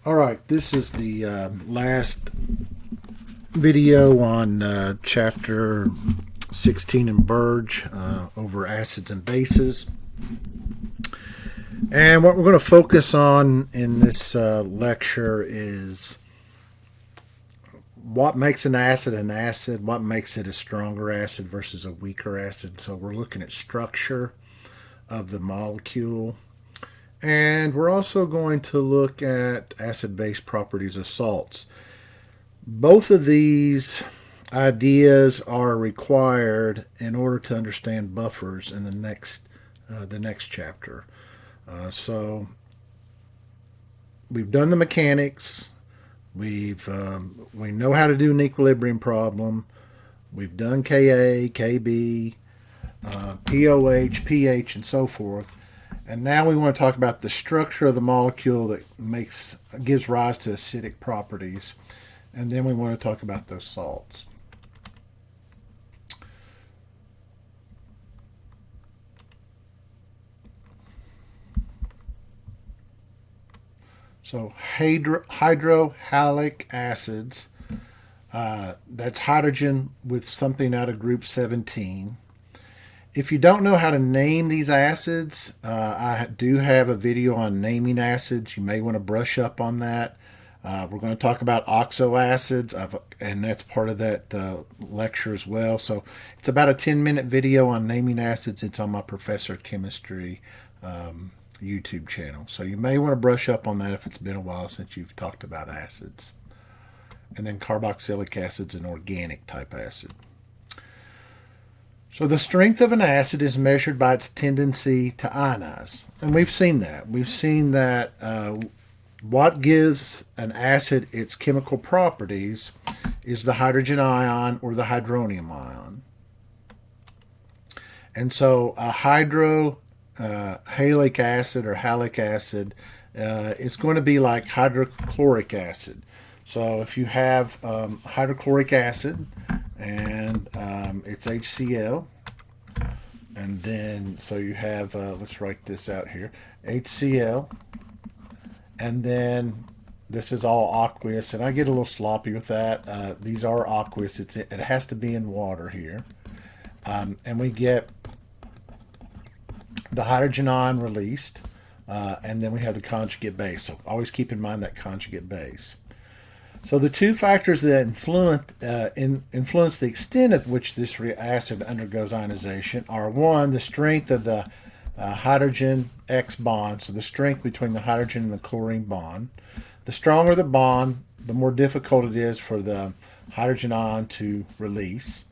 All right, this is the last video on chapter 16 in Burge over acids and bases. And what we're going to focus on in this lecture is what makes an acid, what makes it a stronger acid versus a weaker acid. So we're looking at structure of the molecule. And we're also going to look at acid-base properties of salts. Both of these ideas are required in order to understand buffers in the next chapter. So we've done the mechanics. We know how to do an equilibrium problem. We've done Ka, Kb, POH, pH, and so forth. And now we want to talk about the structure of the molecule that gives rise to acidic properties. And then we want to talk about those salts. So hydrohalic acids, that's hydrogen with something out of group 17. If you don't know how to name these acids, I do have a video on naming acids. You may want to brush up on that. We're going to talk about oxyacids, and that's part of that lecture as well. So it's about a 10-minute video on naming acids. It's on my Professor of Chemistry YouTube channel. So you may want to brush up on that if it's been a while since you've talked about acids. And then carboxylic acid's an organic type acid. So the strength of an acid is measured by its tendency to ionize. And we've seen that. We've seen that what gives an acid its chemical properties is the hydrogen ion or the hydronium ion. And so a hydrohalic acid or halic acid is going to be like hydrochloric acid. So if you have hydrochloric acid, and it's HCl, and then so you have let's write this out here, HCl, and then this is all aqueous, and I get a little sloppy with that. These are aqueous. It has to be in water here, and we get the hydrogen ion released, and then we have the conjugate base. So always keep in mind that conjugate base. So the two factors that influence the extent at which this acid undergoes ionization are, one, the strength of the hydrogen X bond, so the strength between the hydrogen and the chlorine bond. The stronger the bond, the more difficult it is for the hydrogen ion to release.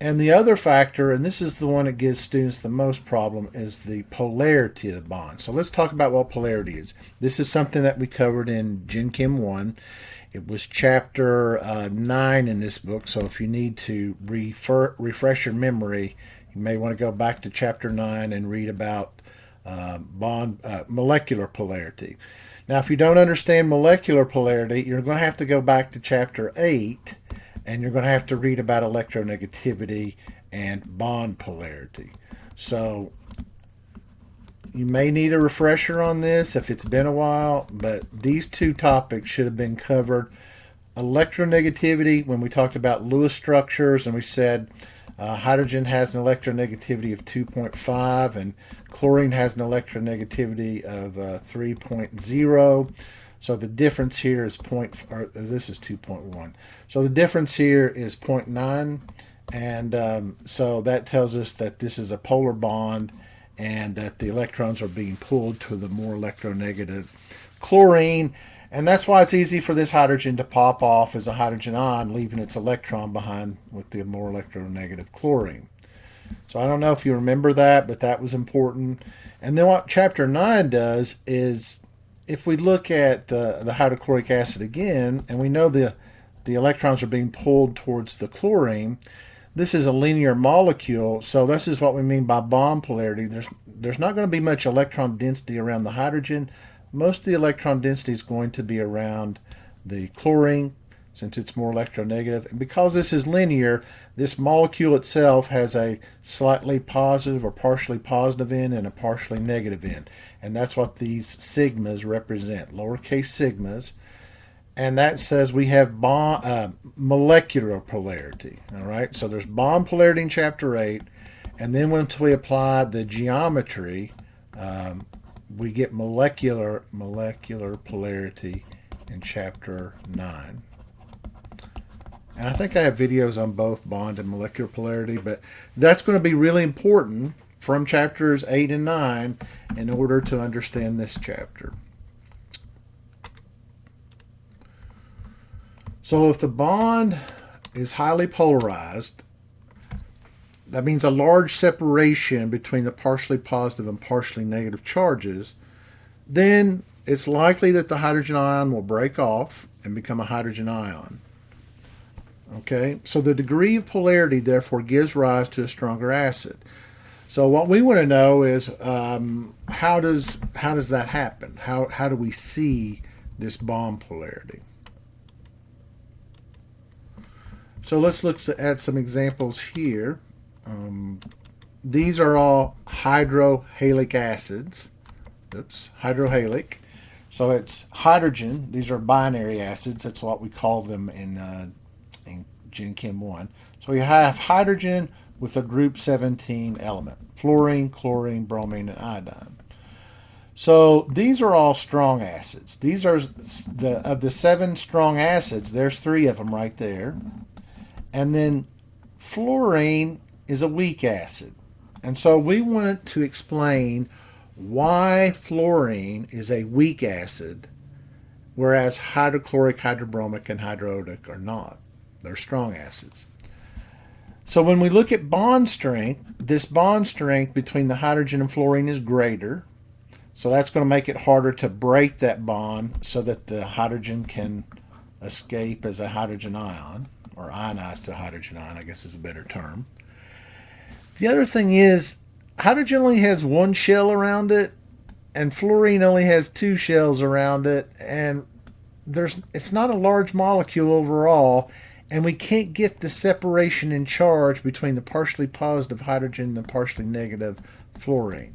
And the other factor, and this is the one that gives students the most problem, is the polarity of the bond. So let's talk about what polarity is. This is something that we covered in Gen Chem 1. It was chapter 9 in this book, so if you need to refresh your memory, you may want to go back to chapter 9 and read about molecular polarity. Now, if you don't understand molecular polarity, you're going to have to go back to chapter 8, and you're going to have to read about electronegativity and bond polarity. So you may need a refresher on this if it's been a while, but these two topics should have been covered. Electronegativity, when we talked about Lewis structures, and we said hydrogen has an electronegativity of 2.5 and chlorine has an electronegativity of 3.0. So the difference here is this is 2.1. So the difference here is 0.9, and so that tells us that this is a polar bond and that the electrons are being pulled to the more electronegative chlorine. And that's why it's easy for this hydrogen to pop off as a hydrogen ion, leaving its electron behind with the more electronegative chlorine. So I don't know if you remember that, but that was important. And then what chapter 9 does is, if we look at the hydrochloric acid again, and we know the electrons are being pulled towards the chlorine, this is a linear molecule, so this is what we mean by bond polarity. There's not going to be much electron density around the hydrogen. Most of the electron density is going to be around the chlorine, since it's more electronegative. And because this is linear, this molecule itself has a slightly positive or partially positive end and a partially negative end. And that's what these sigmas represent, lowercase sigmas. And that says we have molecular polarity. All right, so there's bond polarity in chapter 8. And then once we apply the geometry, we get molecular polarity in chapter 9. And I think I have videos on both bond and molecular polarity, but that's going to be really important from chapters 8 and 9 in order to understand this chapter. So if the bond is highly polarized, that means a large separation between the partially positive and partially negative charges, then it's likely that the hydrogen ion will break off and become a hydrogen ion. Okay, so the degree of polarity therefore gives rise to a stronger acid. So what we want to know is how does that happen? How do we see this bond polarity? So let's look at some examples here. These are all hydrohalic acids. Oops, hydrohalic. So it's hydrogen. These are binary acids. That's what we call them in Gen Chem 1. So you have hydrogen with a group 17 element: fluorine, chlorine, bromine, and iodine. So these are all strong acids. These are of the 7 strong acids. There's 3 of them right there. And then fluorine is a weak acid. And so we want to explain why fluorine is a weak acid, whereas hydrochloric, hydrobromic, and hydroiodic are not. They're strong acids. So when we look at bond strength, this bond strength between the hydrogen and fluorine is greater. So that's going to make it harder to break that bond so that the hydrogen can escape as a hydrogen ion, or ionize to a hydrogen ion, I guess is a better term. The other thing is, hydrogen only has 1 shell around it, and fluorine only has 2 shells around it, and it's not a large molecule overall, and we can't get the separation in charge between the partially positive hydrogen and the partially negative fluorine.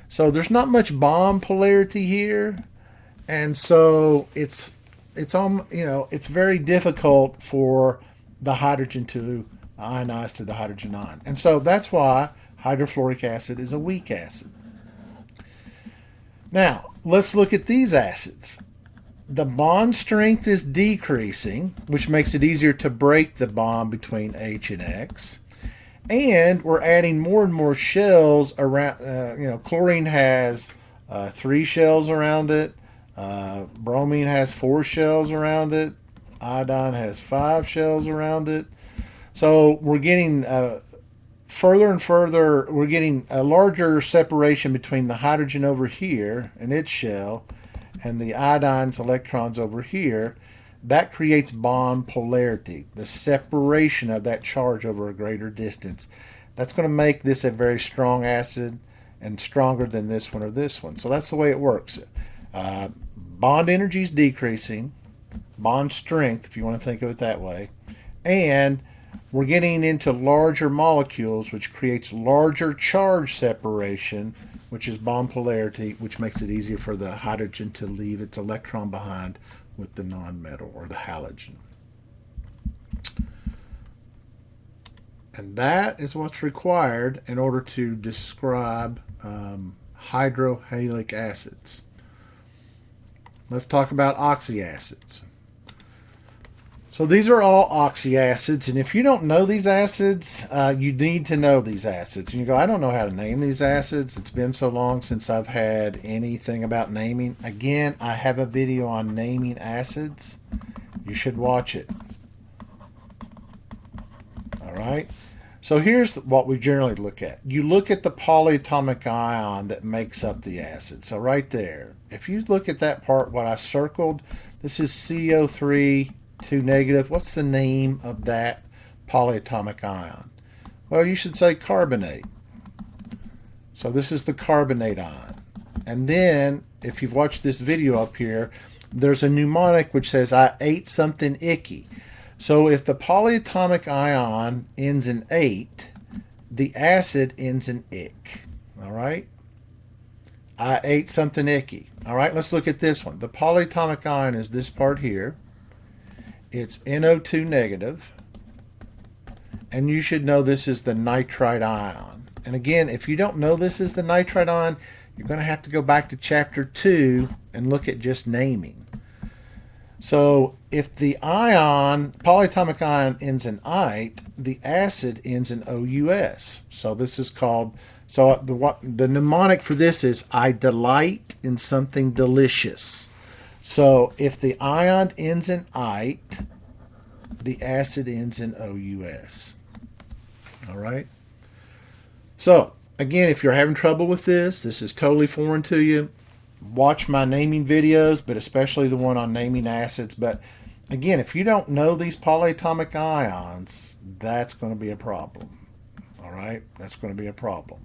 So there's not much bond polarity here, and so it's very difficult for the hydrogen to ionize to the hydrogen ion. And so that's why hydrofluoric acid is a weak acid. Now, let's look at these acids. The bond strength is decreasing, which makes it easier to break the bond between H and X. And we're adding more and more shells around. Chlorine has 3 shells around it. Bromine has 4 shells around it. Iodine has 5 shells around it. So we're getting further and further, we're getting a larger separation between the hydrogen over here and its shell and the iodine's electrons over here. That creates bond polarity, the separation of that charge over a greater distance. That's going to make this a very strong acid and stronger than this one or this one. So that's the way it works. Bond energy is decreasing, bond strength, if you want to think of it that way, and we're getting into larger molecules, which creates larger charge separation, which is bond polarity, which makes it easier for the hydrogen to leave its electron behind with the nonmetal or the halogen. And that is what's required in order to describe hydrohalic acids. Let's talk about oxyacids. So these are all oxyacids, and if you don't know these acids, you need to know these acids. And you go, I don't know how to name these acids. It's been so long since I've had anything about naming. Again, I have a video on naming acids. You should watch it. All right. So here's what we generally look at. You look at the polyatomic ion that makes up the acid. So right there, if you look at that part, what I circled, this is CO3 2 negative. What's the name of that polyatomic ion? Well, you should say carbonate. So this is the carbonate ion. And then, if you've watched this video up here, there's a mnemonic which says, I ate something icky. So if the polyatomic ion ends in ate, the acid ends in ick. All right? I ate something icky. All right, let's look at this one. The polyatomic ion is this part here. It's NO2 negative. And you should know this is the nitrite ion. And again, if you don't know this is the nitrite ion, you're going to have to go back to chapter 2 and look at just naming. So if the polyatomic ion ends in ite, the acid ends in OUS. So this is called, so the mnemonic for this is, I delight in something delicious. So if the ion ends in ite, the acid ends in OUS. All right? So, again, if you're having trouble with this is totally foreign to you, watch my naming videos, but especially the one on naming acids. But again, if you don't know these polyatomic ions, that's going to be a problem. All right? That's going to be a problem.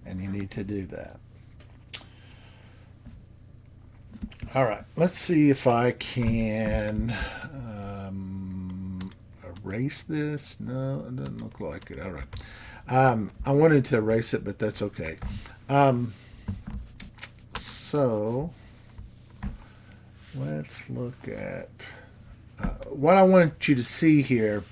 And you need to do that. All right. Let's see if I can erase this. No, it doesn't look like it. All right. I wanted to erase it, but that's okay. So let's look at what I want you to see here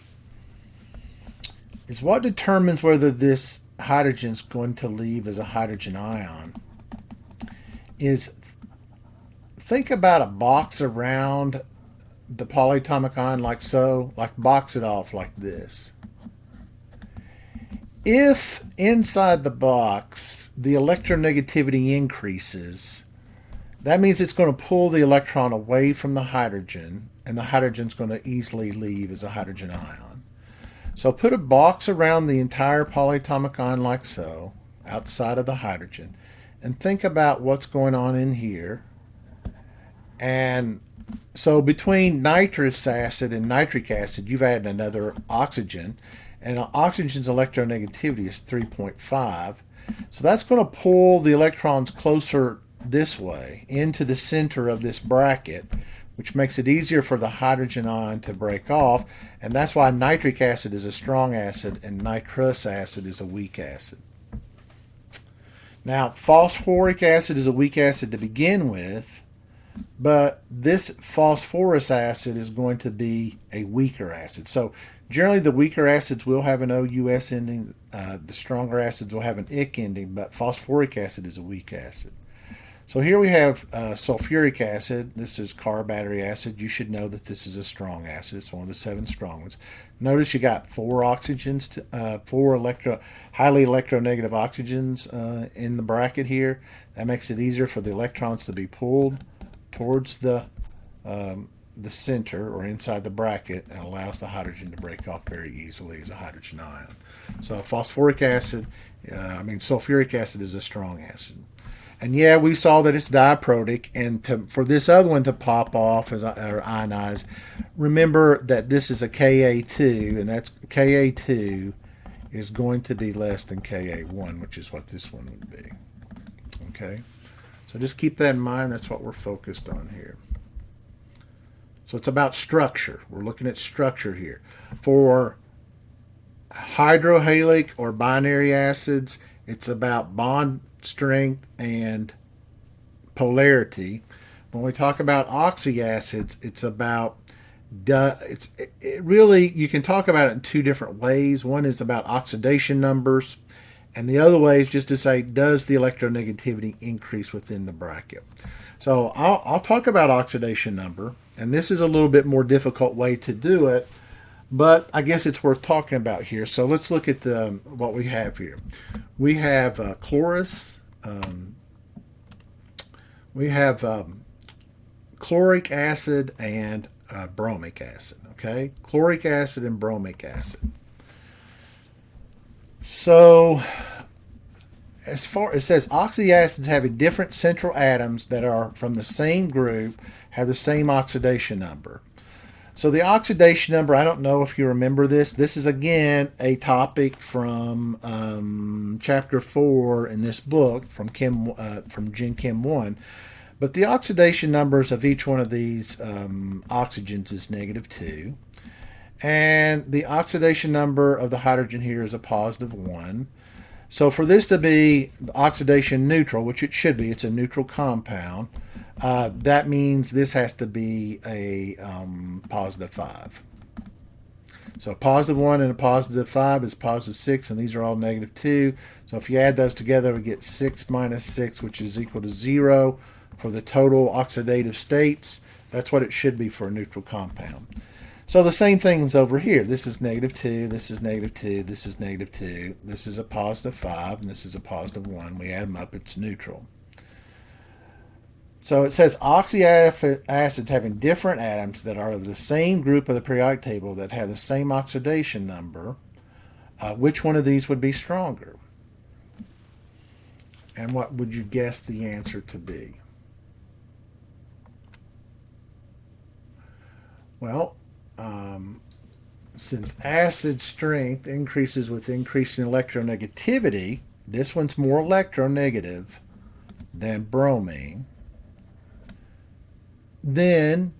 is what determines whether this hydrogen is going to leave as a hydrogen ion is, think about a box around the polyatomic ion like so, like box it off like this. If inside the box the electronegativity increases, that means it's going to pull the electron away from the hydrogen, and the hydrogen's going to easily leave as a hydrogen ion. So put a box around the entire polyatomic ion like so, outside of the hydrogen, and think about what's going on in here. And so between nitrous acid and nitric acid, you've added another oxygen, and oxygen's electronegativity is 3.5. So that's going to pull the electrons closer this way into the center of this bracket, which makes it easier for the hydrogen ion to break off. And that's why nitric acid is a strong acid and nitrous acid is a weak acid. Now, phosphoric acid is a weak acid to begin with, but this phosphorus acid is going to be a weaker acid. So generally the weaker acids will have an OUS ending, the stronger acids will have an ick ending, but phosphoric acid is a weak acid. So here we have sulfuric acid. This is car battery acid. You should know that this is a strong acid. It's one of the 7 strong ones. Notice you got 4 oxygens, 4 highly electronegative oxygens in the bracket here. That makes it easier for the electrons to be pulled towards the center or inside the bracket, and allows the hydrogen to break off very easily as a hydrogen ion. So sulfuric acid is a strong acid. And yeah, we saw that it's diprotic, and for this other one to pop off or ionize, remember that this is a Ka2, and that's Ka2 is going to be less than Ka1, which is what this one would be. Okay? So just keep that in mind. That's what we're focused on here. So it's about structure. We're looking at structure here. For hydrohalic or binary acids, it's about bond strength and polarity. When we talk about oxyacids, it's about really, you can talk about it in 2 different ways. One is about oxidation numbers, and the other way is just to say, does the electronegativity increase within the bracket? So I'll talk about oxidation number, and this is a little bit more difficult way to do it, but I guess it's worth talking about here. So let's look at what we have here. We have chlorus. We have chloric acid and bromic acid. Okay, chloric acid and bromic acid. So as far as it says, oxyacids having different central atoms that are from the same group have the same oxidation number. So the oxidation number, I don't know if you remember this. This is, again, a topic from Chapter 4 in this book from Gen Chem 1. But the oxidation numbers of each one of these oxygens is -2. And the oxidation number of the hydrogen here is a +1. So for this to be oxidation neutral, which it should be, it's a neutral compound, that means this has to be a +5. So a +1 and a +5 is +6, and these are all -2. So if you add those together, we get 6 minus 6, which is equal to 0 for the total oxidative states. That's what it should be for a neutral compound. So the same thing is over here. This is -2, this is -2, this is -2, this is a +5, and this is a +1. We add them up, it's neutral. So it says oxyacids having different atoms that are of the same group of the periodic table that have the same oxidation number. Which one of these would be stronger? And what would you guess the answer to be? Well, since acid strength increases with increasing electronegativity, this one's more electronegative than bromine. Then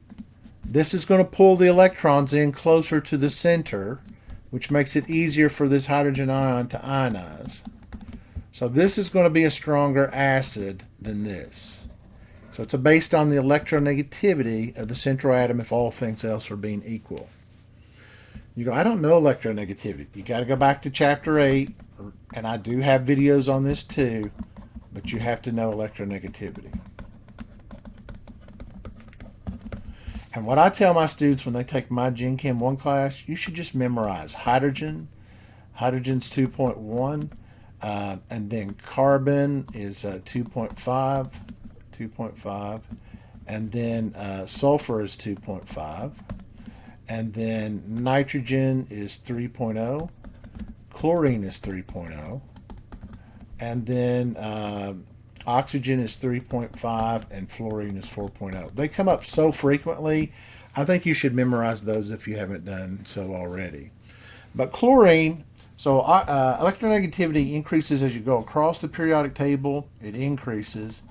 this is going to pull the electrons in closer to the center, which makes it easier for this hydrogen ion to ionize. So this is going to be a stronger acid than this. So it's based on the electronegativity of the central atom if all things else are being equal. You go, I don't know electronegativity. You got to go back to chapter 8, and I do have videos on this too, but you have to know electronegativity. And what I tell my students when they take my Gen Chem 1 class, you should just memorize hydrogen. Hydrogen's 2.1, and then carbon is 2.5, and then sulfur is 2.5, and then nitrogen is 3.0, chlorine is 3.0, and then oxygen is 3.5, and fluorine is 4.0. They come up so frequently, I think you should memorize those if you haven't done so already. But chlorine, so electronegativity increases as you go across the periodic table, it increases,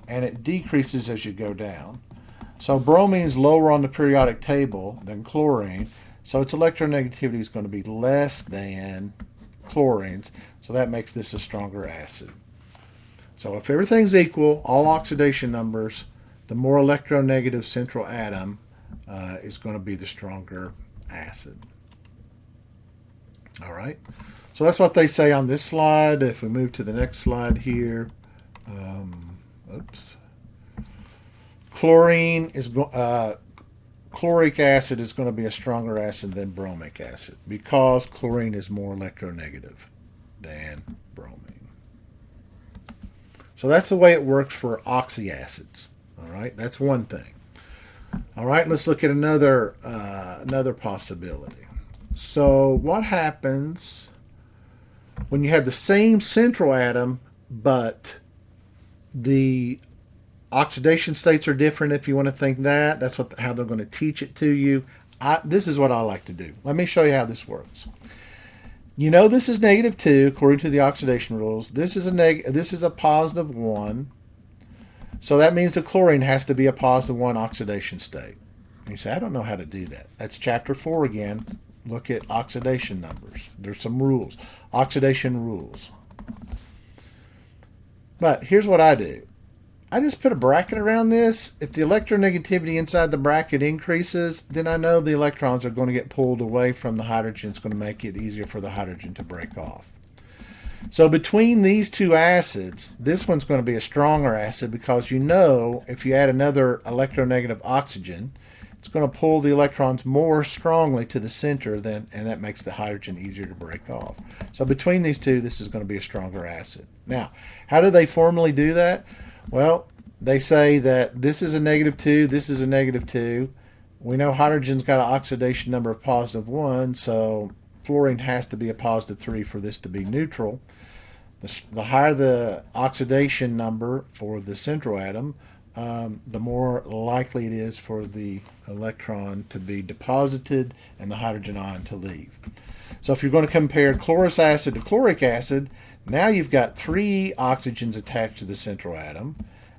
and it decreases as you go down. So bromine is lower on the periodic table than chlorine, so its electronegativity is going to be less than chlorine's, so that makes this a stronger acid. So if everything's equal, all oxidation numbers, the more electronegative central atom is going to be the stronger acid. All right. So that's what they say on this slide. If we move to the next slide here, chloric acid is going to be a stronger acid than bromic acid because chlorine is more electronegative than bromine. So that's the way it works for oxyacids. All right, that's one thing. All right, let's look at another possibility. So what happens when you have the same central atom, but the oxidation states are different? If you want to think that, that's how they're going to teach it to you. This is what I like to do. Let me show you how this works. You know this is -2 according to the oxidation rules. This is a +1. So that means the chlorine has to be a +1 oxidation state. And you say, I don't know how to do that. That's chapter 4 again. Look at oxidation numbers. There's some rules. Oxidation rules. But here's what I do. I just put a bracket around this. If the electronegativity inside the bracket increases, then I know the electrons are going to get pulled away from the hydrogen. It's going to make it easier for the hydrogen to break off. So between these two acids, this one's going to be a stronger acid because you know if you add another electronegative oxygen, it's going to pull the electrons more strongly to the center, and that makes the hydrogen easier to break off. So between these two, this is going to be a stronger acid. Now, how do they formally do that? Well, they say that this is a -2, this is a -2. We know hydrogen's got an oxidation number of +1, so fluorine has to be a +3 for this to be neutral. The higher the oxidation number for the central atom, the more likely it is for the electron to be deposited and the hydrogen ion to leave. So if you're going to compare chlorous acid to chloric acid, now you've got 3 oxygens attached to the central atom,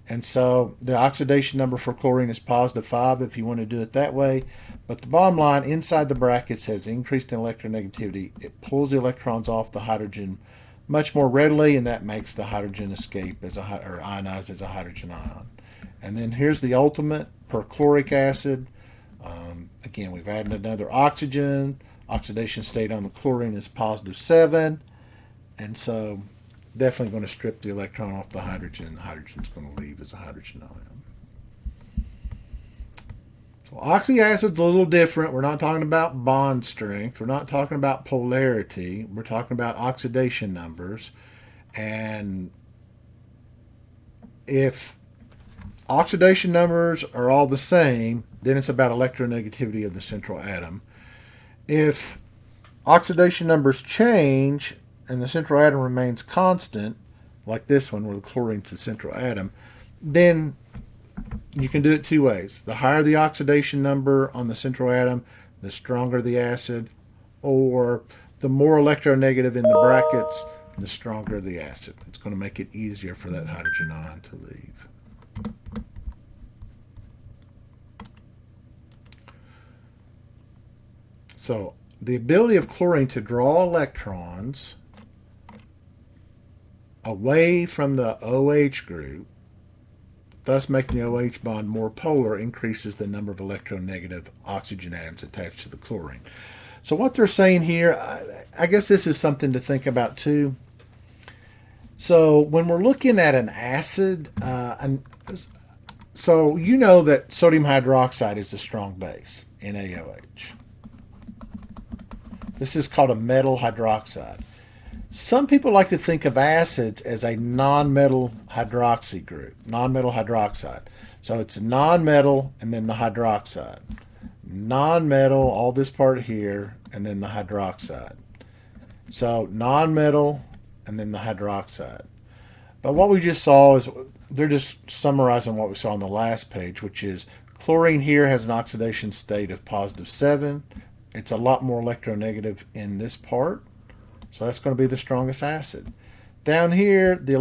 And so the oxidation number for chlorine is positive 5 if you want to do it that way. But the bottom line, inside the bracket says increased in electronegativity. It pulls the electrons off the hydrogen much more readily, and that makes the hydrogen escape as or ionize as a hydrogen ion. And then here's the ultimate perchloric acid. Again, we've added another oxygen. Oxidation state on the chlorine is positive 7. And so definitely going to strip the electron off the hydrogen. The hydrogen's going to leave as a hydrogen ion. So oxyacid's a little different. We're not talking about bond strength. We're not talking about polarity. We're talking about oxidation numbers. And if oxidation numbers are all the same, then it's about electronegativity of the central atom. If oxidation numbers change and the central atom remains constant, like this one where the chlorine's the central atom, then you can do it two ways. The higher the oxidation number on the central atom, the stronger the acid, or the more electronegative in the brackets, the stronger the acid. It's going to make it easier for that hydrogen ion to leave. So the ability of chlorine to draw electrons away from the OH group, thus making the OH bond more polar, increases the number of electronegative oxygen atoms attached to the chlorine. So what they're saying here, I guess this is something to think about too. So when we're looking at an acid, so you know that sodium hydroxide is a strong base, NaOH. This is called a metal hydroxide. Some people like to think of acids as a non-metal hydroxy group, non-metal hydroxide. So it's non-metal and then the hydroxide. Non-metal, all this part here, and then the hydroxide. So non-metal and then the hydroxide. But what we just saw is they're just summarizing what we saw on the last page, which is chlorine here has an oxidation state of positive 7. It's a lot more electronegative in this part. So that's going to be the strongest acid. Down here, the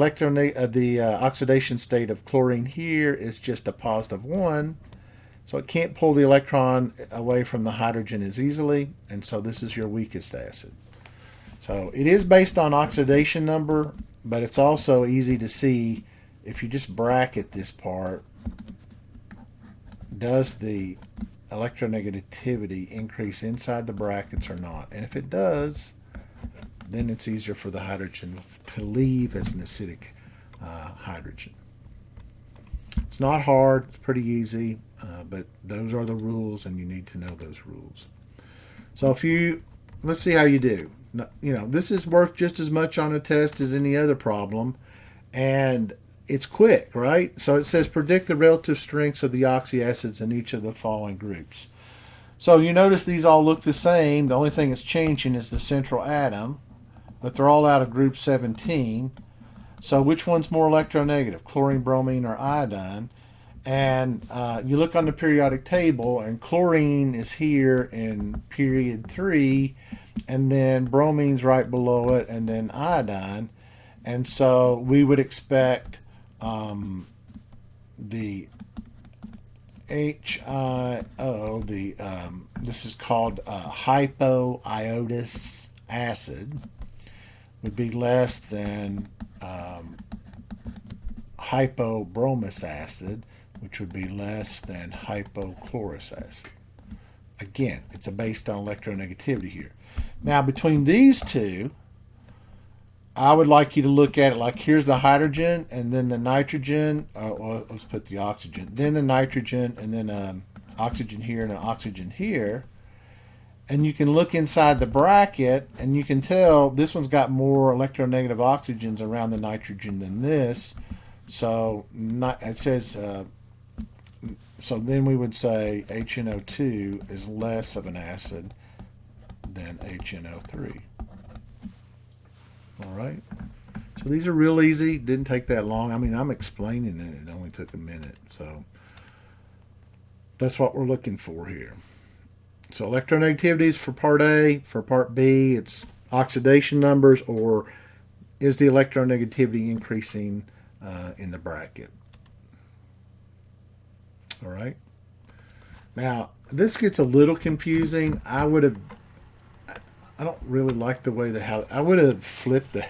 oxidation state of chlorine here is just a positive 1. So it can't pull the electron away from the hydrogen as easily. And so this is your weakest acid. So it is based on oxidation number, but it's also easy to see if you just bracket this part, does the electronegativity increase inside the brackets or not? And if it does, then it's easier for the hydrogen to leave as an acidic hydrogen. It's not hard, it's pretty easy, but those are the rules and you need to know those rules. So let's see how you do. This is worth just as much on a test as any other problem, and it's quick, right? So it says predict the relative strengths of the oxyacids in each of the following groups. So you notice these all look the same. The only thing that's changing is the central atom, but they're all out of group 17. So which one's more electronegative, chlorine, bromine, or iodine? And you look on the periodic table, and chlorine is here in period 3, and then bromine's right below it, and then iodine. And so we would expect the HIO, this is called hypoiodous acid, would be less than hypobromous acid, which would be less than hypochlorous acid. Again, it's based on electronegativity here. Now, between these two, I would like you to look at it like here's the hydrogen and then the nitrogen. Well, let's put the oxygen. Then the nitrogen and then oxygen here and an oxygen here. And you can look inside the bracket and you can tell this one's got more electronegative oxygens around the nitrogen than this. So it says, so then we would say HNO2 is less of an acid than HNO3. All right. So these are real easy. Didn't take that long. I mean, I'm explaining it. It only took a minute. So that's what we're looking for here. So electronegativity is for part A. For part B, it's oxidation numbers, or is the electronegativity increasing in the bracket? All right. Now, this gets a little confusing. I don't really like the way that how I would have flipped the.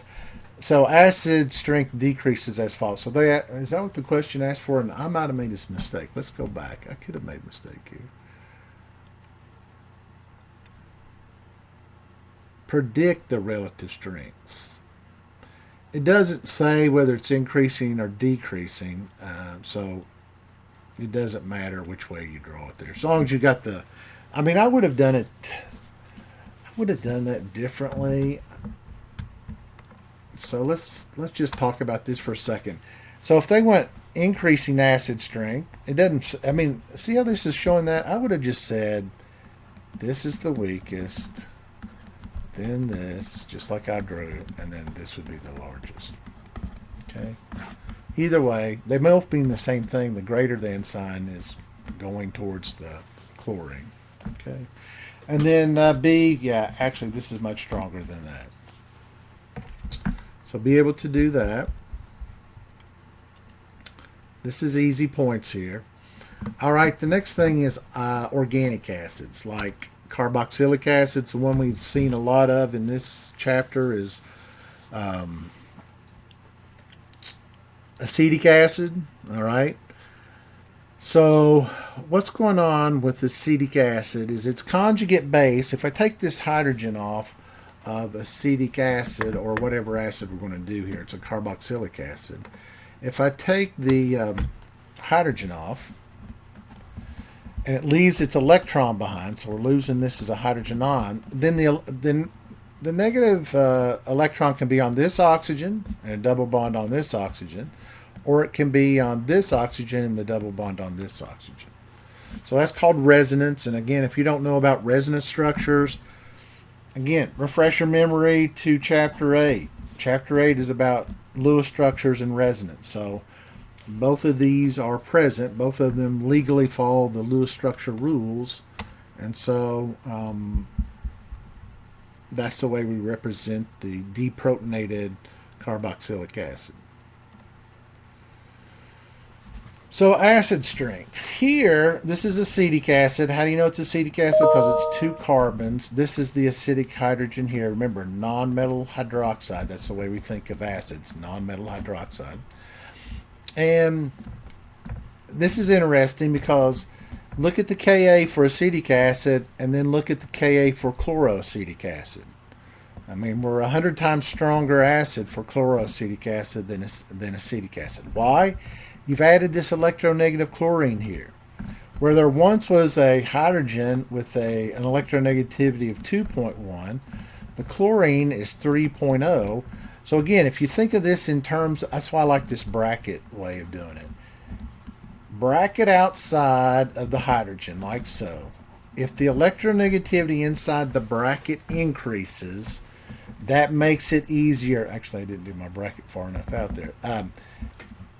So acid strength decreases as follows. So is that what the question asked for? And I might have made this mistake. Let's go back. I could have made a mistake here. Predict the relative strengths. It doesn't say whether it's increasing or decreasing, so it doesn't matter which way you draw it there. As long as you got the, I mean, I would have done it. I would have done that differently. So let's just talk about this for a second. So if they went increasing acid strength, it doesn't. I mean, see how this is showing that? I would have just said this is the weakest. Then this, just like I drew, and then this would be the largest. Okay. Either way, they both mean the same thing. The greater than sign is going towards the chlorine. Okay. And then B, yeah, actually this is much stronger than that. So be able to do that. This is easy points here. All right, the next thing is organic acids, like carboxylic acids. The one we've seen a lot of in this chapter is acetic acid. All right. So what's going on with acetic acid is its conjugate base. If I take this hydrogen off of acetic acid, or whatever acid we're going to do here, it's a carboxylic acid. If I take the hydrogen off, and it leaves its electron behind, so we're losing this as a hydrogen ion, then the negative electron can be on this oxygen and a double bond on this oxygen, or it can be on this oxygen and the double bond on this oxygen. So that's called resonance. And again, if you don't know about resonance structures, again, refresh your memory to Chapter 8. Chapter 8 is about Lewis structures and resonance. So both of these are present. Both of them legally follow the Lewis structure rules. And so that's the way we represent the deprotonated carboxylic acid. So acid strength. Here, this is acetic acid. How do you know it's acetic acid? Because it's 2 carbons. This is the acidic hydrogen here. Remember, non-metal hydroxide. That's the way we think of acids, non-metal hydroxide. And this is interesting because look at the Ka for acetic acid and then look at the Ka for chloroacetic acid. I mean, we're 100 times stronger acid for chloroacetic acid than acetic acid. Why? You've added this electronegative chlorine here. Where there once was a hydrogen with an electronegativity of 2.1, the chlorine is 3.0. So again, if you think of this in terms, that's why I like this bracket way of doing it. Bracket outside of the hydrogen, like so. If the electronegativity inside the bracket increases, that makes it easier. Actually, I didn't do my bracket far enough out there.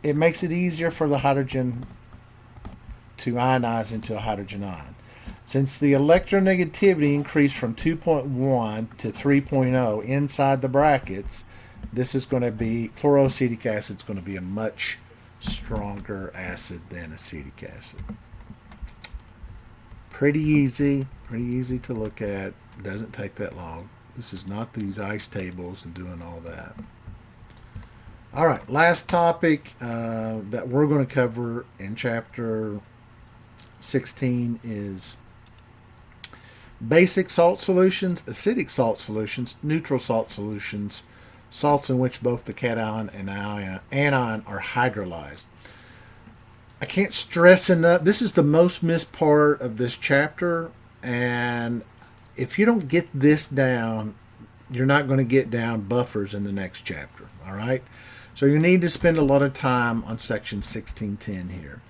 It makes it easier for the hydrogen to ionize into a hydrogen ion. Since the electronegativity increased from 2.1 to 3.0 inside the brackets, this is going to be, chloroacetic acid is going to be a much stronger acid than acetic acid. Pretty easy to look at. Doesn't take that long. This is not these ice tables and doing all that. All right, last topic that we're going to cover in chapter 16 is basic salt solutions, acidic salt solutions, neutral salt solutions, salts in which both the cation and anion are hydrolyzed. I can't stress enough, this is the most missed part of this chapter, and if you don't get this down, you're not going to get down buffers in the next chapter, all right? So you need to spend a lot of time on section 1610 here.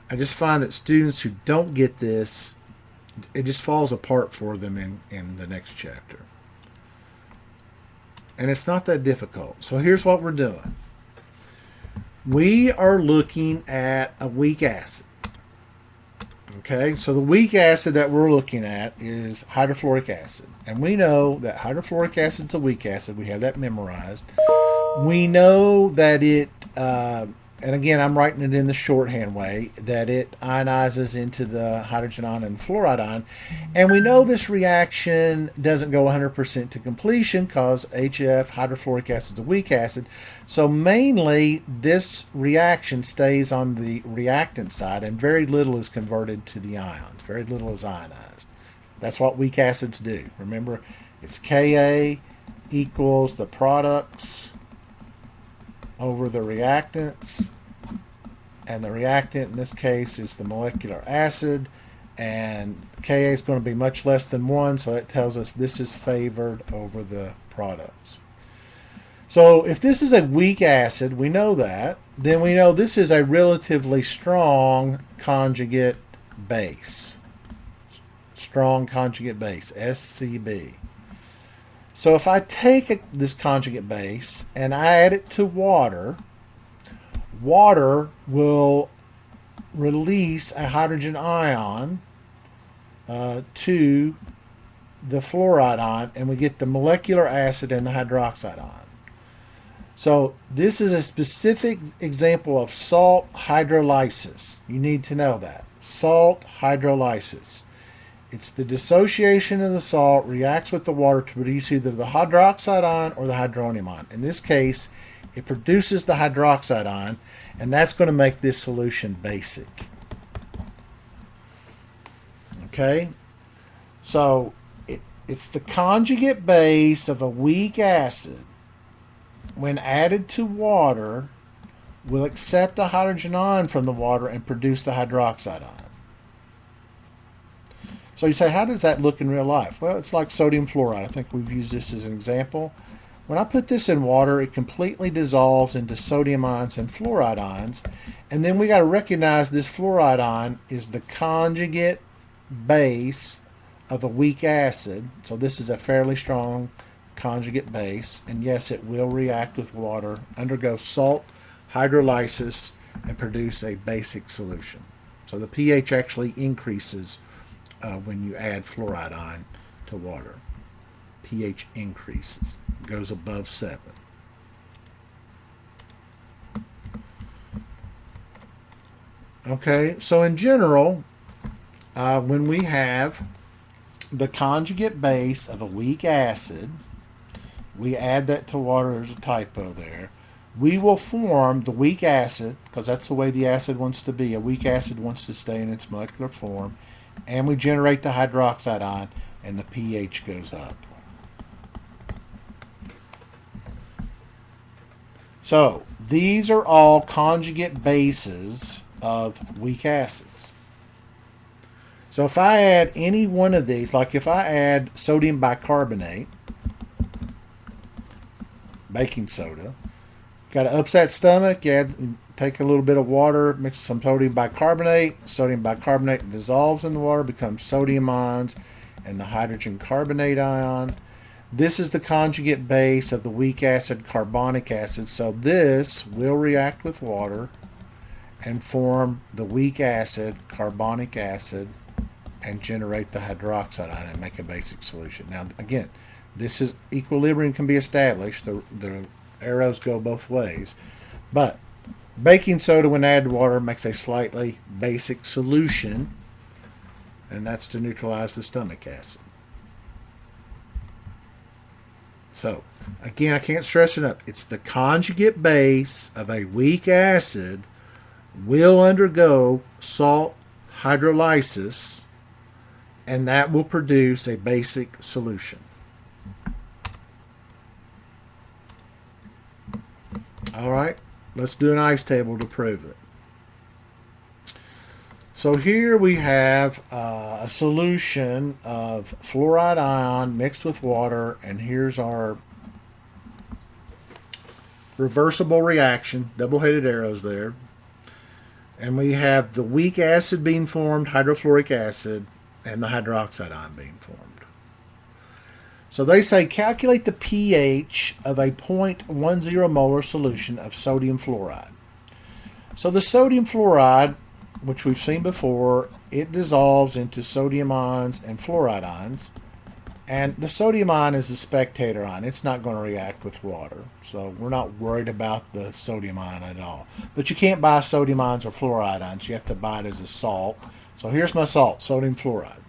I just find that students who don't get this, it just falls apart for them in the next chapter. And it's not that difficult. So here's what we're doing. We are looking at a weak acid. Okay, so the weak acid that we're looking at is hydrofluoric acid. And we know that hydrofluoric acid is a weak acid. We have that memorized. We know that it and again, I'm writing it in the shorthand way, that it ionizes into the hydrogen ion and fluoride ion. And we know this reaction doesn't go 100% to completion because HF, hydrofluoric acid, is a weak acid. So mainly this reaction stays on the reactant side and very little is converted to the ions. Very little is ionized. That's what weak acids do. Remember, it's Ka equals the products over the reactants, and the reactant in this case is the molecular acid, and Ka is going to be much less than 1, so that tells us this is favored over the products. So if this is a weak acid, we know that, then we know this is a relatively strong conjugate base. Strong conjugate base, SCB. So if I take this conjugate base and I add it to water, water will release a hydrogen ion to the fluoride ion, and we get the molecular acid and the hydroxide ion. So this is a specific example of salt hydrolysis. You need to know that. Salt hydrolysis. It's the dissociation of the salt reacts with the water to produce either the hydroxide ion or the hydronium ion. In this case, it produces the hydroxide ion, and that's going to make this solution basic. Okay? So it's the conjugate base of a weak acid, when added to water, will accept the hydrogen ion from the water and produce the hydroxide ion. So you say, how does that look in real life? Well, it's like sodium fluoride. I think we've used this as an example. When I put this in water, it completely dissolves into sodium ions and fluoride ions. And then we got to recognize this fluoride ion is the conjugate base of a weak acid. So this is a fairly strong conjugate base. And yes, it will react with water, undergo salt hydrolysis, and produce a basic solution. So the pH actually increases when you add fluoride ion to water. pH increases, goes above 7. Okay, so in general, when we have the conjugate base of a weak acid, we add that to water. There's a typo there. We will form the weak acid, because that's the way the acid wants to be. A weak acid wants to stay in its molecular form. And we generate the hydroxide ion, and the pH goes up. So these are all conjugate bases of weak acids. So if I add any one of these, like if I add sodium bicarbonate, baking soda, got an upset stomach, you take a little bit of water, mix some sodium bicarbonate. Sodium bicarbonate dissolves in the water, becomes sodium ions and the hydrogen carbonate ion. This is the conjugate base of the weak acid carbonic acid. So this will react with water and form the weak acid carbonic acid and generate the hydroxide ion and make a basic solution. Now again, this is equilibrium can be established. The arrows go both ways. But baking soda, when added to water, makes a slightly basic solution, and that's to neutralize the stomach acid. So, again, I can't stress it up. It's the conjugate base of a weak acid will undergo salt hydrolysis, and that will produce a basic solution. All right. Let's do an ice table to prove it. So here we have a solution of fluoride ion mixed with water, and here's our reversible reaction, double-headed arrows there. And we have the weak acid being formed, hydrofluoric acid, and the hydroxide ion being formed. So they say calculate the pH of a 0.10 molar solution of sodium fluoride. So the sodium fluoride, which we've seen before, it dissolves into sodium ions and fluoride ions. And the sodium ion is a spectator ion. It's not going to react with water. So we're not worried about the sodium ion at all. But you can't buy sodium ions or fluoride ions. You have to buy it as a salt. So here's my salt, sodium fluoride.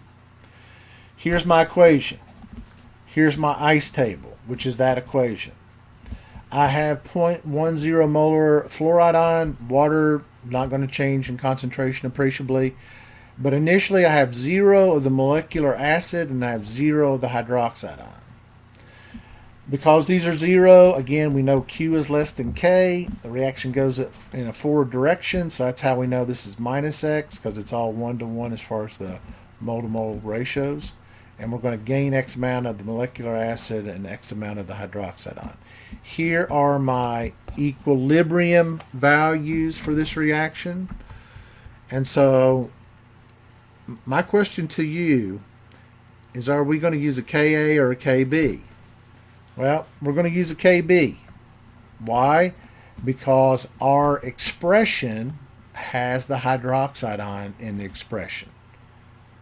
Here's my equation. Here's my ice table, which is that equation. I have 0.10 molar fluoride ion. Water not going to change in concentration appreciably. But initially I have 0 of the molecular acid and I have 0 of the hydroxide ion. Because these are 0, again, we know Q is less than K. The reaction goes in a forward direction, so that's how we know this is minus X, because it's all 1 to 1 as far as the mole-to-mole ratios. And we're going to gain X amount of the molecular acid and X amount of the hydroxide ion. Here are my equilibrium values for this reaction. And so my question to you is, are we going to use a Ka or a Kb? Well, we're going to use a Kb. Why? Because our expression has the hydroxide ion in the expression.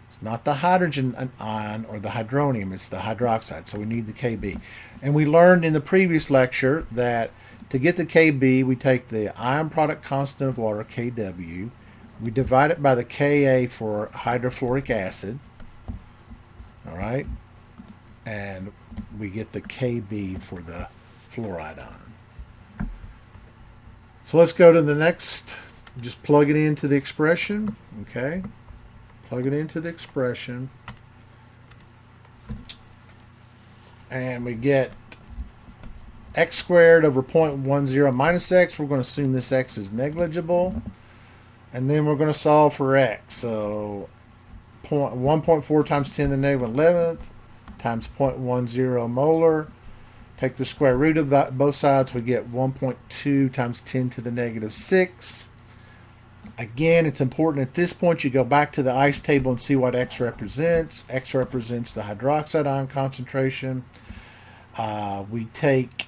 It's not the hydrogen ion or the hydronium, it's the hydroxide, so we need the Kb. And we learned in the previous lecture that to get the Kb, we take the ion product constant of water, Kw, we divide it by the Ka for hydrofluoric acid, all right, and we get the Kb for the fluoride ion. So let's go to the next, just plug it into the expression, okay? Plug it into the expression. And we get x squared over 0.10 minus x. We're going to assume this x is negligible. And then we're going to solve for x. So 1.4 times 10 to the negative 11th times 0.10 molar. Take the square root of both sides. We get 1.2 times 10 to the negative 6. Again, it's important at this point you go back to the ice table and see what X represents. X represents the hydroxide ion concentration. We take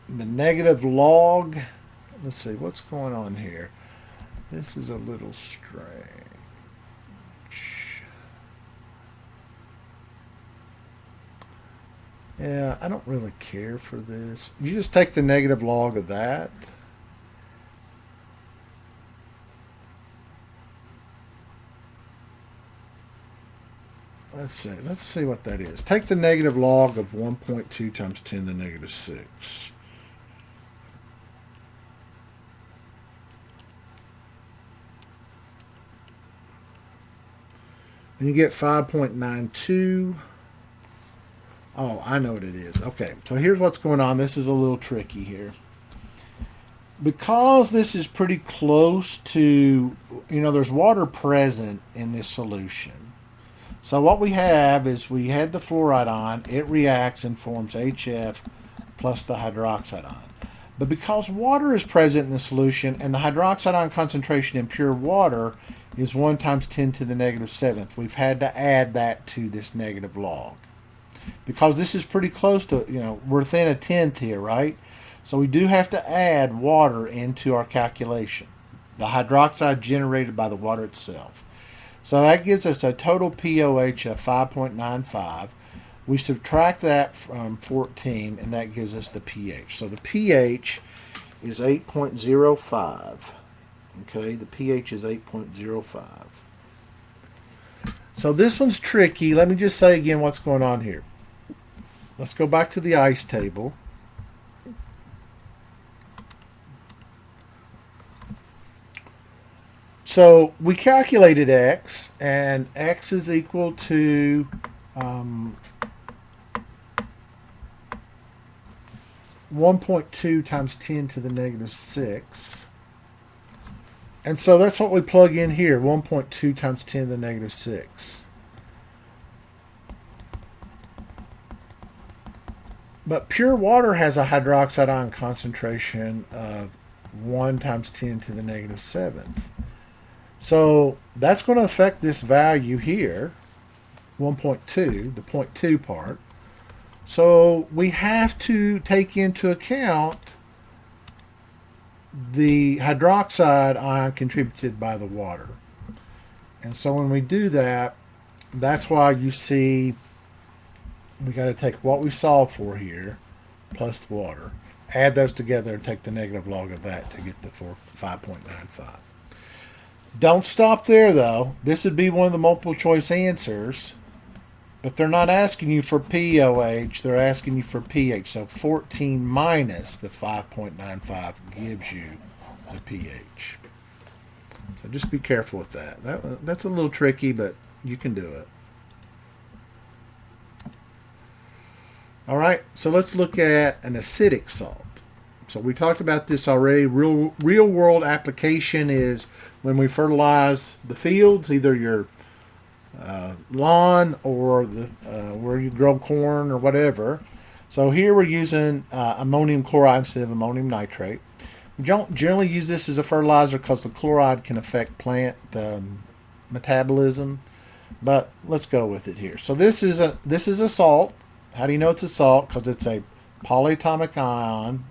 the negative log. Let's see, what's going on here? This is a little strange. Yeah, I don't really care for this. You just take the negative log of that. Let's see what that is. Take the negative log of 1.2 times 10 to the negative 6. And you get 5.92. Oh, I know what it is. Okay, so here's what's going on. This is a little tricky here. Because this is pretty close to, there's water present in this solution. So what we have is we had the fluoride ion. It reacts and forms HF plus the hydroxide ion. But because water is present in the solution and the hydroxide ion concentration in pure water is 1 times 10 to the negative 7th, we've had to add that to this negative log. Because this is pretty close to, we're within a tenth here, right? So we do have to add water into our calculation. The hydroxide generated by the water itself. So that gives us a total pOH of 5.95. We subtract that from 14, and that gives us the pH. So the pH is 8.05. Okay, the pH is 8.05. So this one's tricky. Let me just say again what's going on here. Let's go back to the ice table. So we calculated X, and X is equal to 1.2 times 10 to the negative 6. And so that's what we plug in here, 1.2 times 10 to the negative 6. But pure water has a hydroxide ion concentration of 1 times 10 to the negative 7th. So that's going to affect this value here, 1.2, the 0.2 part. So we have to take into account the hydroxide ion contributed by the water. And so when we do that, that's why you see we got to take what we solved for here plus the water, add those together, and take the negative log of that to get the 5.95. Don't stop there, though. This would be one of the multiple choice answers, but they're not asking you for POH. They're asking you for pH. So 14 minus the 5.95 gives you the pH. So just be careful with that. That's a little tricky, but you can do it. All right, so let's look at an acidic salt. So we talked about this already. Real world application is when we fertilize the fields, either your lawn or where you grow corn or whatever. So here we're using ammonium chloride instead of ammonium nitrate. We don't generally use this as a fertilizer because the chloride can affect plant metabolism, but let's go with it here. So this is a salt. How do you know it's a salt? Because it's a polyatomic ion.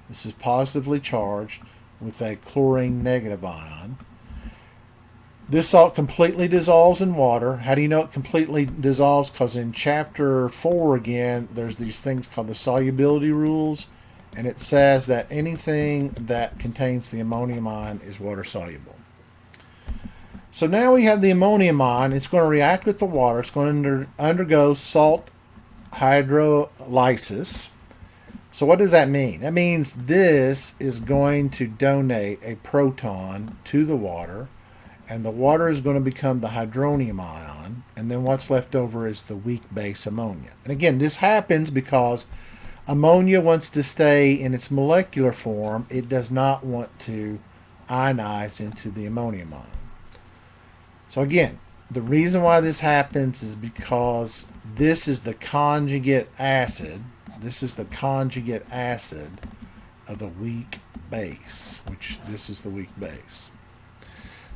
This is positively charged with a chlorine negative ion. This salt completely dissolves in water. How do you know it completely dissolves? Because in chapter 4 again, there's these things called the solubility rules, and it says that anything that contains the ammonium ion is water soluble. So now we have the ammonium ion. It's going to react with the water. It's going to undergo salt hydrolysis. So what does that mean? That means this is going to donate a proton to the water, and the water is going to become the hydronium ion, and then what's left over is the weak base ammonia. And again, this happens because ammonia wants to stay in its molecular form. It does not want to ionize into the ammonium ion. So again, the reason why this happens is because this is the conjugate acid. This is the conjugate acid of the weak base, which this is the weak base.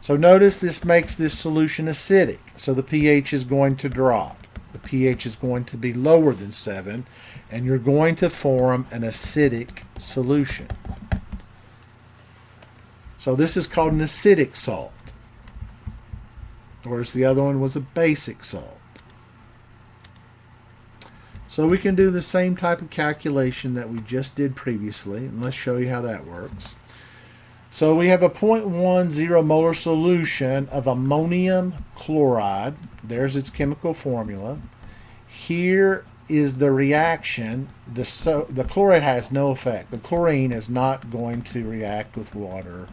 So notice this makes this solution acidic. So the pH is going to drop. The pH is going to be lower than 7, and you're going to form an acidic solution. So this is called an acidic salt, whereas the other one was a basic salt. So we can do the same type of calculation that we just did previously, and let's show you how that works. So we have a 0.10 molar solution of ammonium chloride. There's its chemical formula. Here is the reaction. The chloride has no effect. The chlorine is not going to react with water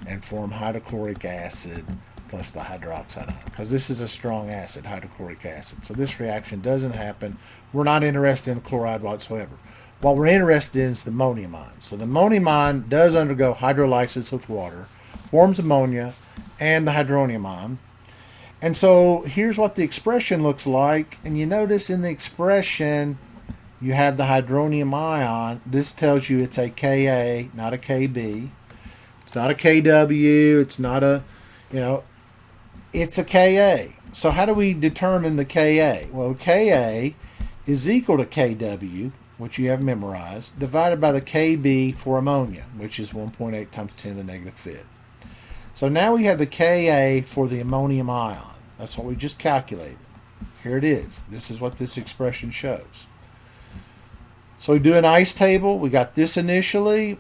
and form hydrochloric acid plus the hydroxide ion, because this is a strong acid, hydrochloric acid. So this reaction doesn't happen. We're not interested in the chloride whatsoever. What we're interested in is the ammonium ion. So the ammonium ion does undergo hydrolysis with water, forms ammonia and the hydronium ion. And so here's what the expression looks like. And you notice in the expression, you have the hydronium ion. This tells you it's a Ka, not a Kb. It's not a Kw. It's not a, it's a Ka. So how do we determine the Ka? Well, Ka is equal to Kw, which you have memorized, divided by the Kb for ammonia, which is 1.8 times 10 to the negative fifth. So now we have the Ka for the ammonium ion. That's what we just calculated. Here it is. This is what this expression shows. So we do an ice table. We got this initially.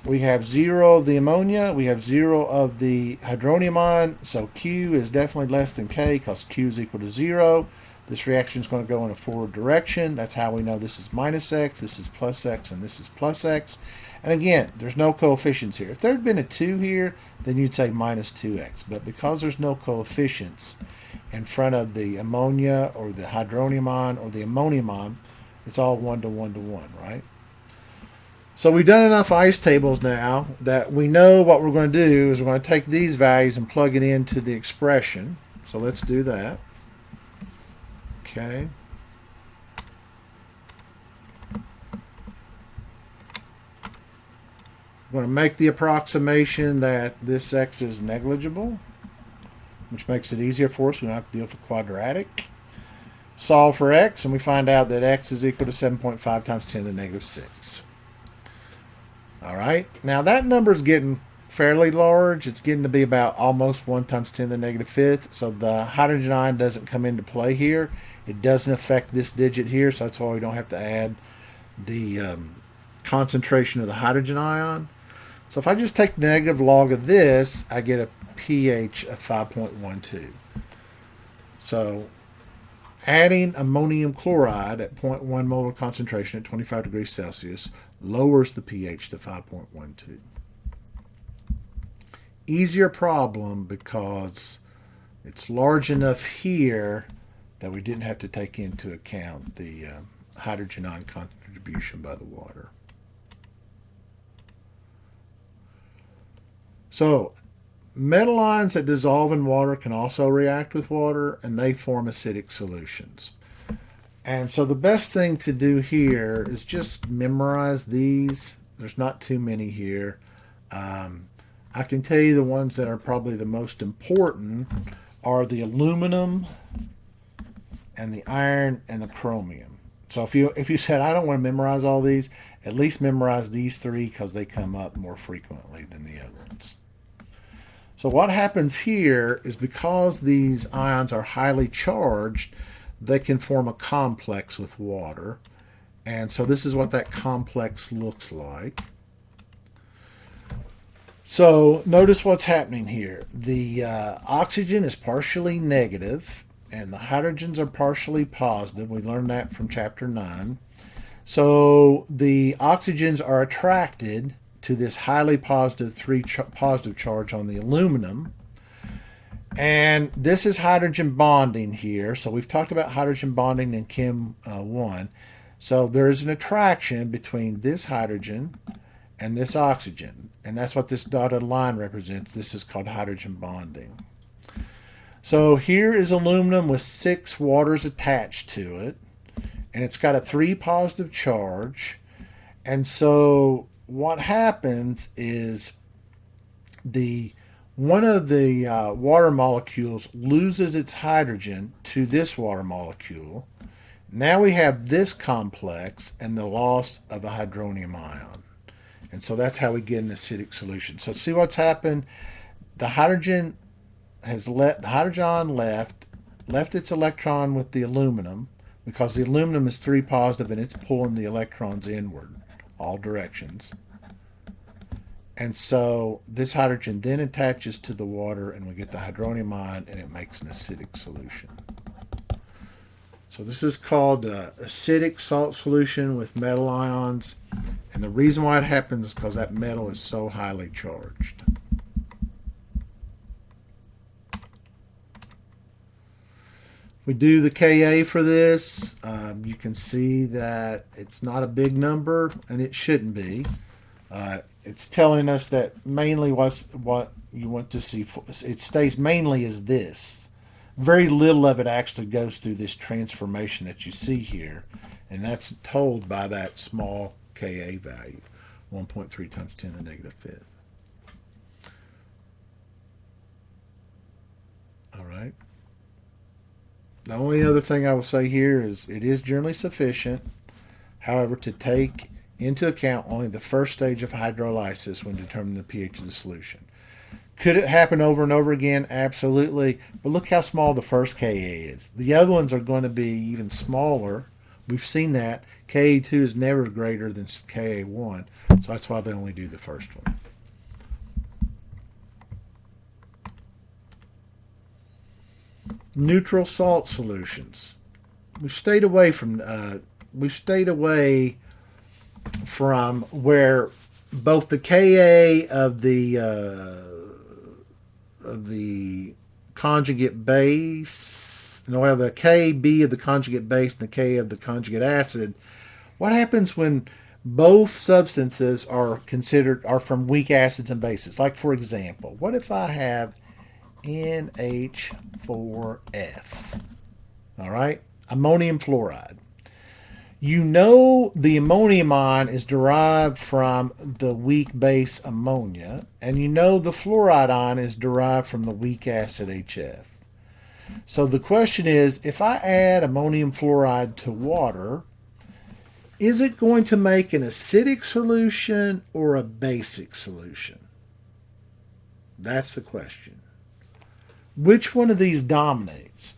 We have 0 of the ammonia. We have 0 of the hydronium ion. So Q is definitely less than K because Q is equal to 0. This reaction is going to go in a forward direction. That's how we know this is minus X, this is plus X, and this is plus X. And again, there's no coefficients here. If there had been a 2 here, then you'd say minus 2X. But because there's no coefficients in front of the ammonia or the hydronium ion or the ammonium ion, it's all 1 to 1 to 1, right? So we've done enough ice tables now that we know what we're going to do is we're going to take these values and plug it into the expression. So let's do that. Okay. I'm going to make the approximation that this X is negligible, which makes it easier for us. We don't have to deal with the quadratic. Solve for X, and we find out that X is equal to 7.5 times 10 to the negative 6. All right. Now that number is getting fairly large. It's getting to be about almost 1 times 10 to the negative fifth. So the hydrogen ion doesn't come into play here. It doesn't affect this digit here, so that's why we don't have to add the concentration of the hydrogen ion. So if I just take the negative log of this, I get a pH of 5.12. So adding ammonium chloride at 0.1 molar concentration at 25 degrees Celsius lowers the pH to 5.12. Easier problem because it's large enough here that we didn't have to take into account the hydrogen ion contribution by the water. So metal ions that dissolve in water can also react with water, and they form acidic solutions. And so the best thing to do here is just memorize these. There's not too many here. I can tell you the ones that are probably the most important are the aluminum and the iron and the chromium. So if you said, I don't want to memorize all these, at least memorize these three because they come up more frequently than the other ones. So what happens here is because these ions are highly charged, they can form a complex with water. And so this is what that complex looks like. So notice what's happening here. The oxygen is partially negative and the hydrogens are partially positive. We learned that from chapter 9. So the oxygens are attracted to this highly positive positive charge on the aluminum. And this is hydrogen bonding here. So we've talked about hydrogen bonding in Chem 1. So there is an attraction between this hydrogen and this oxygen. And that's what this dotted line represents. This is called hydrogen bonding. So here is aluminum with 6 waters attached to it. And it's got a 3 positive charge. And so what happens is one of the water molecules loses its hydrogen to this water molecule. Now we have this complex and the loss of a hydronium ion. And so that's how we get an acidic solution. So see what's happened? The hydrogen ion left its electron with the aluminum because the aluminum is 3 positive and it's pulling the electrons inward, all directions. And so this hydrogen then attaches to the water and we get the hydronium ion and it makes an acidic solution. So this is called acidic salt solution with metal ions. And the reason why it happens is because that metal is so highly charged. We do the Ka for this. You can see that it's not a big number, and it shouldn't be. It's telling us that mainly what you want to see. It stays mainly as this. Very little of it actually goes through this transformation that you see here, and that's told by that small Ka value, 1.3 times 10 to the negative fifth. All right. The only other thing I will say here is it is generally sufficient, however, to take into account only the first stage of hydrolysis when determining the pH of the solution. Could it happen over and over again? Absolutely. But look how small the first Ka is. The other ones are going to be even smaller. We've seen that. Ka2 is never greater than Ka1, so that's why they only do the first one. Neutral salt solutions. We've stayed away from where both the Ka of the conjugate base, the Kb of the conjugate base and the Ka of the conjugate acid. What happens when both substances are from weak acids and bases? Like, for example, what if I have NH4F? All right, ammonium fluoride. You know the ammonium ion is derived from the weak base ammonia, and you know the fluoride ion is derived from the weak acid HF. So the question is, if I add ammonium fluoride to water, is it going to make an acidic solution or a basic solution? That's the question. Which one of these dominates?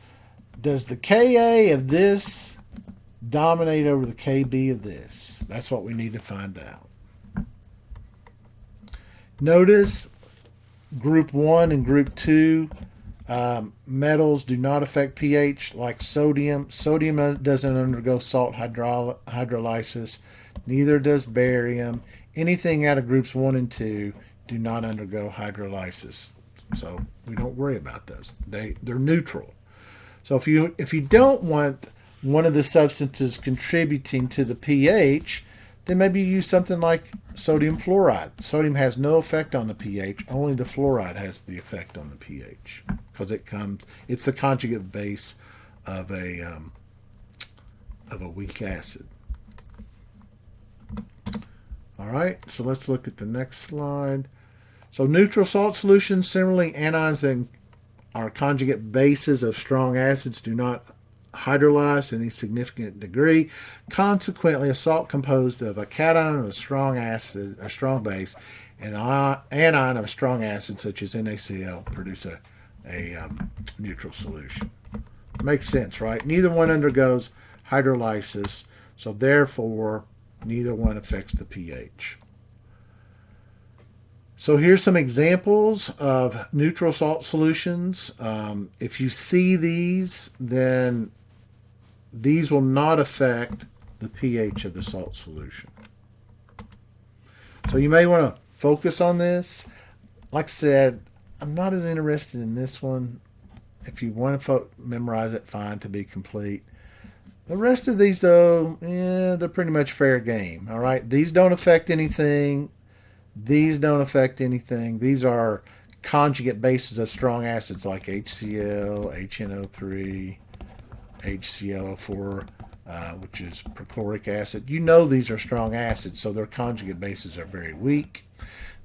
Does the Ka of this dominate over the Kb of this? That's what we need to find out. Notice group 1 and group 2 metals do not affect pH like sodium. Sodium doesn't undergo salt hydrolysis. Neither does barium. Anything out of groups 1 and 2 do not undergo hydrolysis. So we don't worry about those. They're neutral. So if you don't want one of the substances contributing to the pH, then maybe you use something like sodium fluoride. Sodium has no effect on the pH. Only the fluoride has the effect on the pH because it's the conjugate base of a weak acid. All right, so let's look at the next slide. So neutral salt solutions, similarly, anions that are conjugate bases of strong acids do not hydrolyze to any significant degree. Consequently, a salt composed of a cation of a strong acid, a strong base, and an anion of a strong acid, such as NaCl, produce a neutral solution. Makes sense, right? Neither one undergoes hydrolysis, so therefore, neither one affects the pH. So here's some examples of neutral salt solutions. If you see these, then these will not affect the pH of the salt solution. So you may want to focus on this. Like I said, I'm not as interested in this one. If you want to memorize it, fine, to be complete. The rest of these, though, they're pretty much fair game. All right, these don't affect anything. These don't affect anything. These are conjugate bases of strong acids like HCl, HNO3, HClO4, which is perchloric acid. You know these are strong acids, so their conjugate bases are very weak.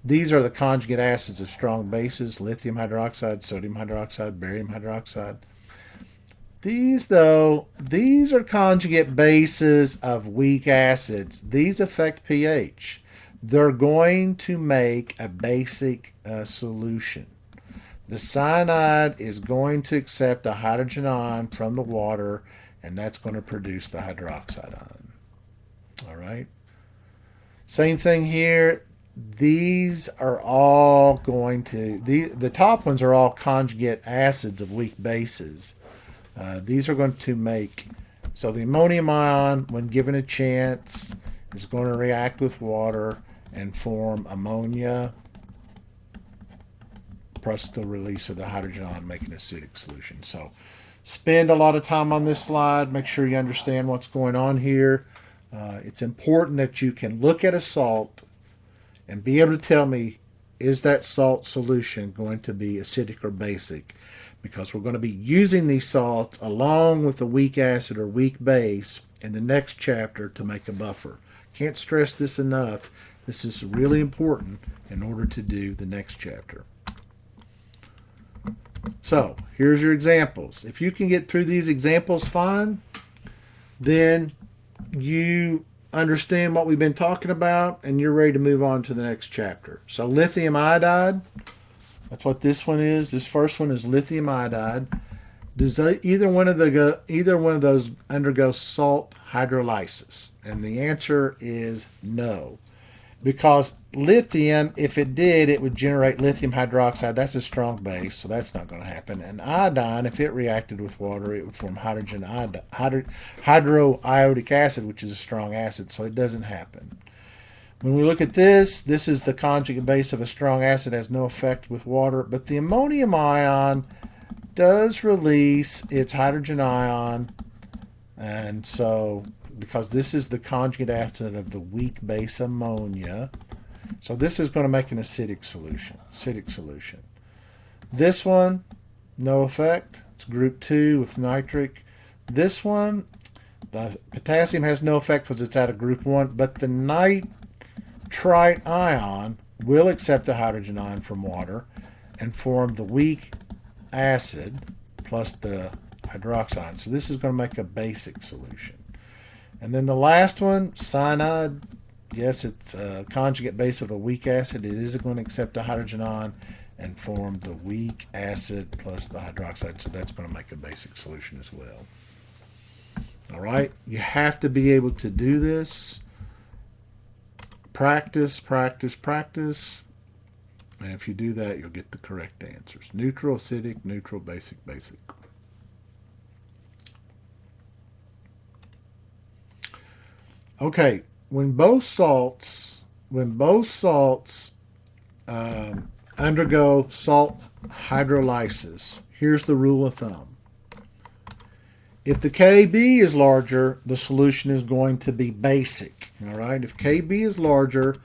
These are the conjugate acids of strong bases: lithium hydroxide, sodium hydroxide, barium hydroxide. These are conjugate bases of weak acids. These affect pH. They're going to make a basic solution. The cyanide is going to accept a hydrogen ion from the water, and that's going to produce the hydroxide ion. All right. Same thing here. These are all going to, the top ones are all conjugate acids of weak bases. These are going to make, so the ammonium ion, when given a chance, is going to react with water and form ammonia, plus the release of the hydrogen ion, making an acidic solution. So spend a lot of time on this slide. Make sure you understand what's going on here. It's important that you can look at a salt and be able to tell me, is that salt solution going to be acidic or basic? Because we're going to be using these salts along with a weak acid or weak base in the next chapter to make a buffer. Can't stress this enough. This is really important in order to do the next chapter. So here's your examples. If you can get through these examples fine, then you understand what we've been talking about and you're ready to move on to the next chapter. So lithium iodide, that's what this one is. This first one is lithium iodide. Does either one of those undergo salt hydrolysis? And the answer is no. Because lithium, if it did, it would generate lithium hydroxide. That's a strong base, so that's not going to happen. And iodine, if it reacted with water, it would form hydroiodic acid, which is a strong acid, so it doesn't happen. When we look at this is the conjugate base of a strong acid, has no effect with water, but the ammonium ion does release its hydrogen ion, and so because this is the conjugate acid of the weak base ammonia, so this is going to make an acidic solution. This one, no effect. It's group 2 with nitric. This one, the potassium has no effect because it's out of group 1, but the nitrite ion will accept the hydrogen ion from water and form the weak acid plus the hydroxide. So this is going to make a basic solution. And then the last one, cyanide, yes, it's a conjugate base of a weak acid. It is going to accept a hydrogen ion and form the weak acid plus the hydroxide. So that's going to make a basic solution as well. All right, you have to be able to do this. Practice, practice, practice. And if you do that, you'll get the correct answers. Neutral, acidic, neutral, basic, basic. Okay, when both salts undergo salt hydrolysis, here's the rule of thumb. If the Kb is larger, the solution is going to be basic. All right, if Kb is larger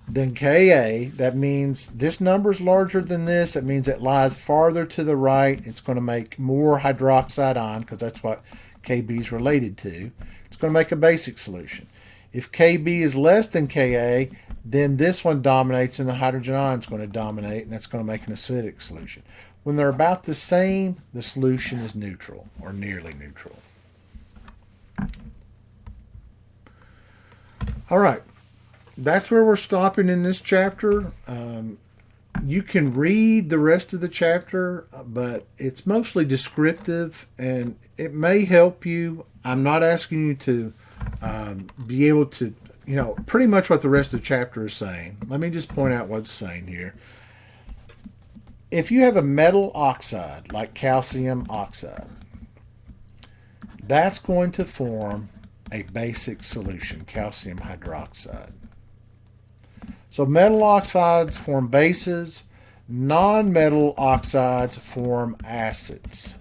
than Ka, that means this number is larger than this. That means it lies farther to the right. It's going to make more hydroxide ion because that's what Kb is related to. It's going to make a basic solution. If Kb is less than Ka, then this one dominates and the hydrogen ion is going to dominate, and that's going to make an acidic solution. When they're about the same, the solution is neutral or nearly neutral. All right, that's where we're stopping in this chapter. You can read the rest of the chapter, but it's mostly descriptive, and it may help you. I'm not asking you to be able to, pretty much what the rest of the chapter is saying. Let me just point out what's saying here. If you have a metal oxide, like calcium oxide, that's going to form a basic solution, calcium hydroxide. So metal oxides form bases, non-metal oxides form acids.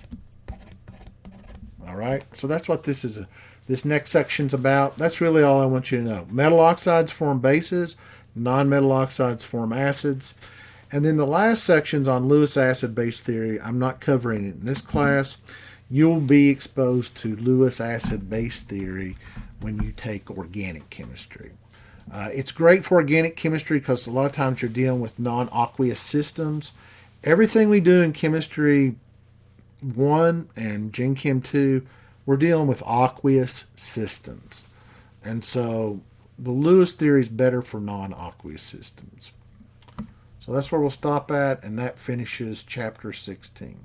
All right, so that's what this next section's about. That's really all I want you to know. Metal oxides form bases, non-metal oxides form acids. And then the last section's on Lewis acid-base theory. I'm not covering it in this class. You'll be exposed to Lewis acid-base theory when you take organic chemistry. It's great for organic chemistry because a lot of times you're dealing with non-aqueous systems. Everything we do in Chemistry 1 and Gen Chem 2, we're dealing with aqueous systems. And so the Lewis theory is better for non-aqueous systems. So that's where we'll stop at, and that finishes Chapter 16.